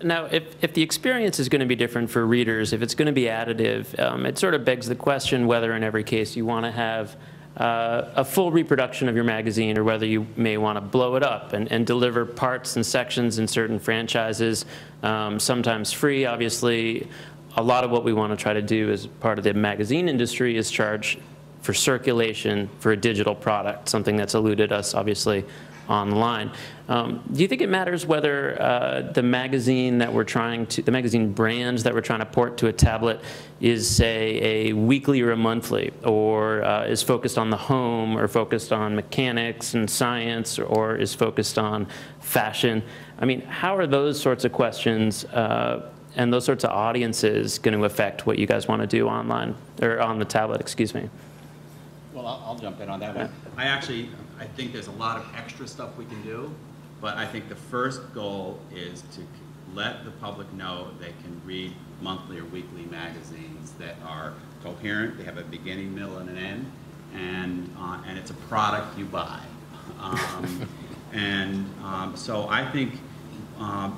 Now, if the experience is going to be different for readers, if it's going to be additive, it sort of begs the question whether in every case you want to have a full reproduction of your magazine, or whether you may want to blow it up and deliver parts and sections in certain franchises, sometimes free. Obviously, a lot of what we want to try to do as part of the magazine industry is charge for circulation for a digital product, something that's eluded us, obviously, online. Do you think it matters whether the magazine that we're trying to, the magazine brands that we're trying to port to a tablet is, say, a weekly or a monthly, or is focused on the home, or focused on mechanics and science, or is focused on fashion? I mean, how are those sorts of questions and those sorts of audiences going to affect what you guys want to do online, or on the tablet, excuse me? Well, I'll jump in on that one. I think there's a lot of extra stuff we can do, but I think the first goal is to let the public know they can read monthly or weekly magazines that are coherent, they have a beginning, middle, and an end, and it's a product you buy. So I think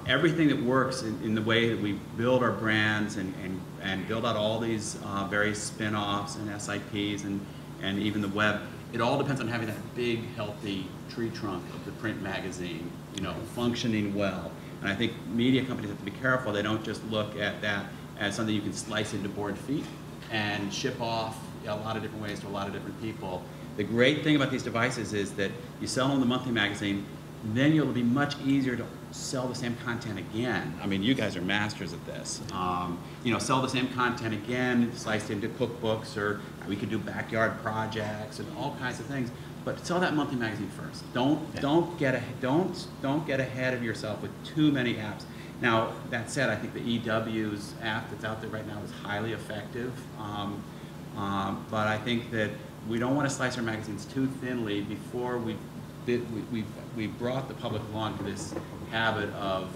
everything that works in the way that we build our brands and build out all these various spin-offs and SIPs and even the web, it all depends on having that big, healthy tree trunk of the print magazine, you know, functioning well. And I think media companies have to be careful. They don't just look at that as something you can slice into board feet and ship off a lot of different ways to a lot of different people. The great thing about these devices is that you sell them the monthly magazine, then it'll be much easier to sell the same content again. I mean, you guys are masters at this. You know, sell the same content again, sliced into cookbooks, or we could do backyard projects and all kinds of things. But sell that monthly magazine first. Don't get ahead of yourself with too many apps. Now, that said, I think the EW's app that's out there right now is highly effective. But I think that we don't want to slice our magazines too thinly before we've brought the public along to this habit of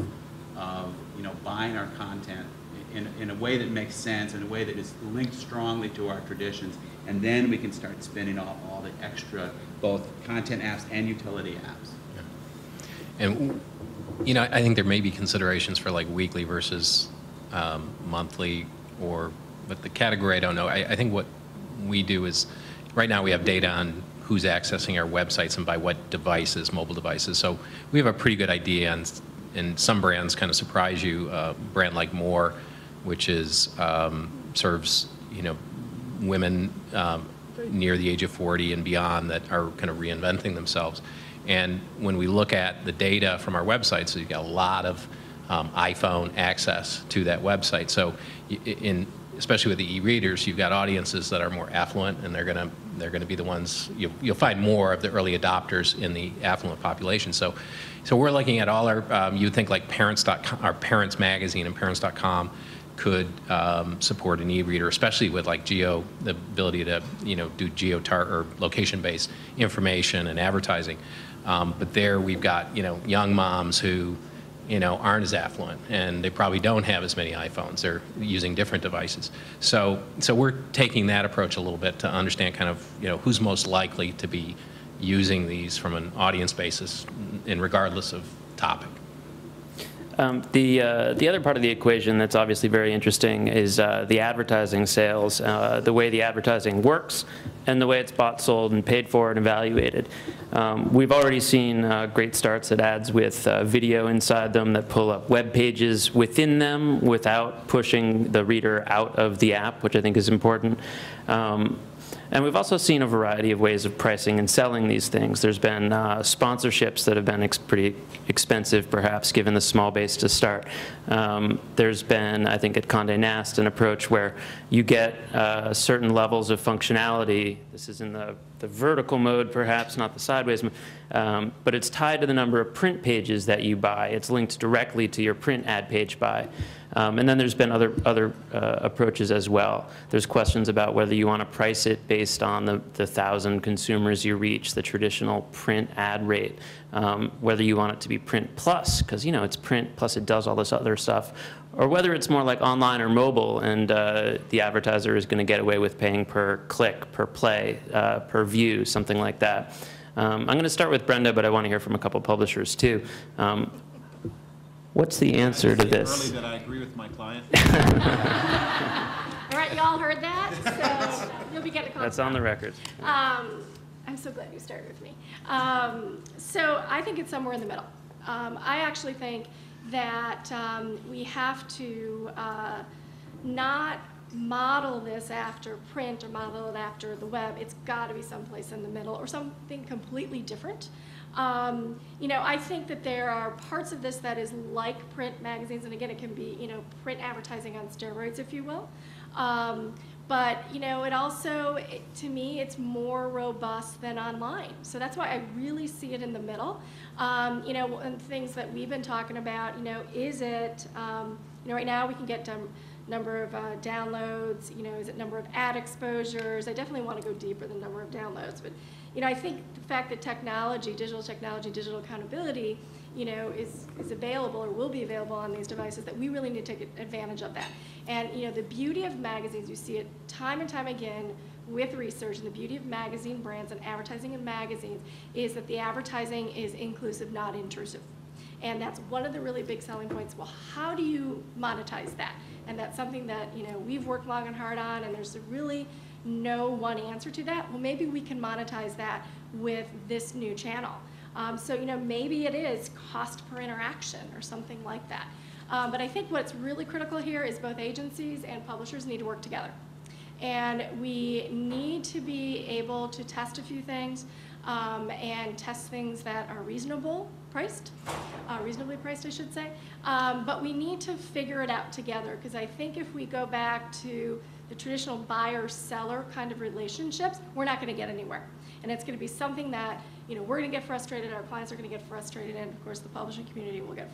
you know, buying our content in a way that makes sense, in a way that is linked strongly to our traditions, and then we can start spinning off all the extra, both content apps and utility apps. Yeah. And you know, I think there may be considerations for like weekly versus monthly, but the category I don't know. I think what we do is, right now we have data on who's accessing our websites and by what devices, mobile devices. So we have a pretty good idea, and some brands kind of surprise you. A brand like More, which is serves, you know, women near the age of 40 and beyond that are kind of reinventing themselves. And when we look at the data from our websites, so you've got a lot of iPhone access to that website. So especially with the e-readers, you've got audiences that are more affluent, and they're gonna be the ones you'll find more of the early adopters in the affluent population. So we're looking at all our you would think like Parents.com, our Parents Magazine and Parents.com could support an e-reader, especially with like the ability to do or location-based information and advertising. But there we've got young moms who aren't as affluent, and they probably don't have as many iPhones. They're using different devices. So we're taking that approach a little bit to understand kind of who's most likely to be using these from an audience basis, regardless of topic. The other part of the equation that's obviously very interesting is the advertising sales, the way the advertising works, and the way it's bought, sold, and paid for and evaluated. We've already seen great starts at ads with video inside them that pull up web pages within them without pushing the reader out of the app, which I think is important. And we've also seen a variety of ways of pricing and selling these things. There's been sponsorships that have been pretty expensive, perhaps, given the small base to start. There's been, I think, at Condé Nast, an approach where you get certain levels of functionality. This is in the vertical mode, perhaps, not the sideways mode. But it's tied to the number of print pages that you buy. It's linked directly to your print ad page buy. And then there's been other approaches as well. There's questions about whether you want to price it based on the 1,000 consumers you reach, the traditional print ad rate, whether you want it to be print plus, because it's print plus it does all this other stuff, or whether it's more like online or mobile, and the advertiser is going to get away with paying per click, per play, per view, something like that. I'm going to start with Brenda, but I want to hear from a couple publishers too. What's the answer to this? Early that I agree with my client. All right, you all heard that, so you'll be getting a call. That's on the record. I'm so glad you started with me. So I think it's somewhere in the middle. I actually think that we have to not model this after print or model it after the web. It's got to be someplace in the middle or something completely different. You know, I think that there are parts of this that is like print magazines, and again, it can be, you know, print advertising on steroids, if you will. But, you know, it also, to me, it's more robust than online. So that's why I really see it in the middle. You know, and things that we've been talking about, you know, is it, you know, right now we can get number of downloads, you know, is it number of ad exposures? I definitely want to go deeper than number of downloads. But, you know, I think the fact that technology, digital accountability, you know, is available or will be available on these devices, that we really need to take advantage of that. And, you know, the beauty of magazines, you see it time and time again with research, and the beauty of magazine brands and advertising in magazines is that the advertising is inclusive, not intrusive. And that's one of the really big selling points. Well, how do you monetize that? And that's something that, you know, we've worked long and hard on, and there's really no one answer to that. Well, maybe we can monetize that with this new channel. So, you know, maybe it is cost per interaction or something like that. But I think what's really critical here is both agencies and publishers need to work together. And we need to be able to test a few things and test things that are reasonably priced, I should say. But we need to figure it out together, because I think if we go back to the traditional buyer-seller kind of relationships, we're not going to get anywhere. And it's going to be something that, you know, we're going to get frustrated, our clients are going to get frustrated, and of course the publishing community will get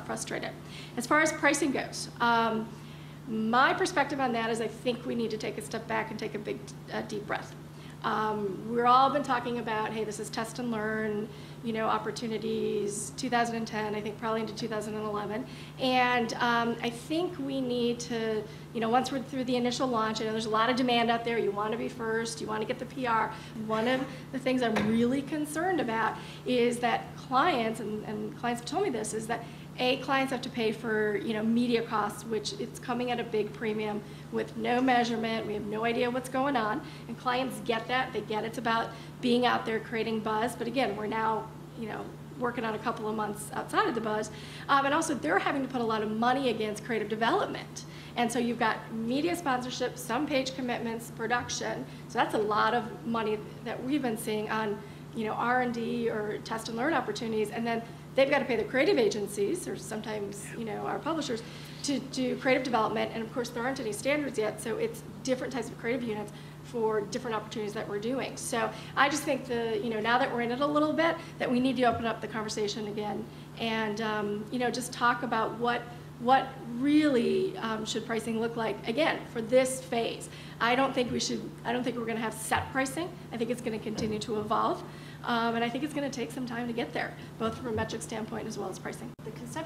frustrated. As far as pricing goes, my perspective on that is I think we need to take a step back and take a big, deep breath. We've all been talking about, hey, this is test and learn, you know, opportunities, 2010, I think probably into 2011. And I think we need to, you know, once we're through the initial launch, I know there's a lot of demand out there. You want to be first, you want to get the PR. One of the things I'm really concerned about is that clients, and clients have told me this, is that clients have to pay for, you know, media costs, which it's coming at a big premium with no measurement. We have no idea what's going on, and clients get that. They get it's about being out there creating buzz. But again, we're now, you know, working on a couple of months outside of the buzz, and also they're having to put a lot of money against creative development. And so you've got media sponsorship, some page commitments, production. So that's a lot of money that we've been seeing on, you know, R&D or test and learn opportunities, and then they've got to pay the creative agencies, or sometimes, you know, our publishers, to do creative development. And of course, there aren't any standards yet, so it's different types of creative units for different opportunities that we're doing. So I just think you know, now that we're in it a little bit, that we need to open up the conversation again, and you know, just talk about what really should pricing look like again for this phase. I don't think we're going to have set pricing. I think it's going to continue to evolve. And I think it's going to take some time to get there, both from a metric standpoint as well as pricing. The conceptual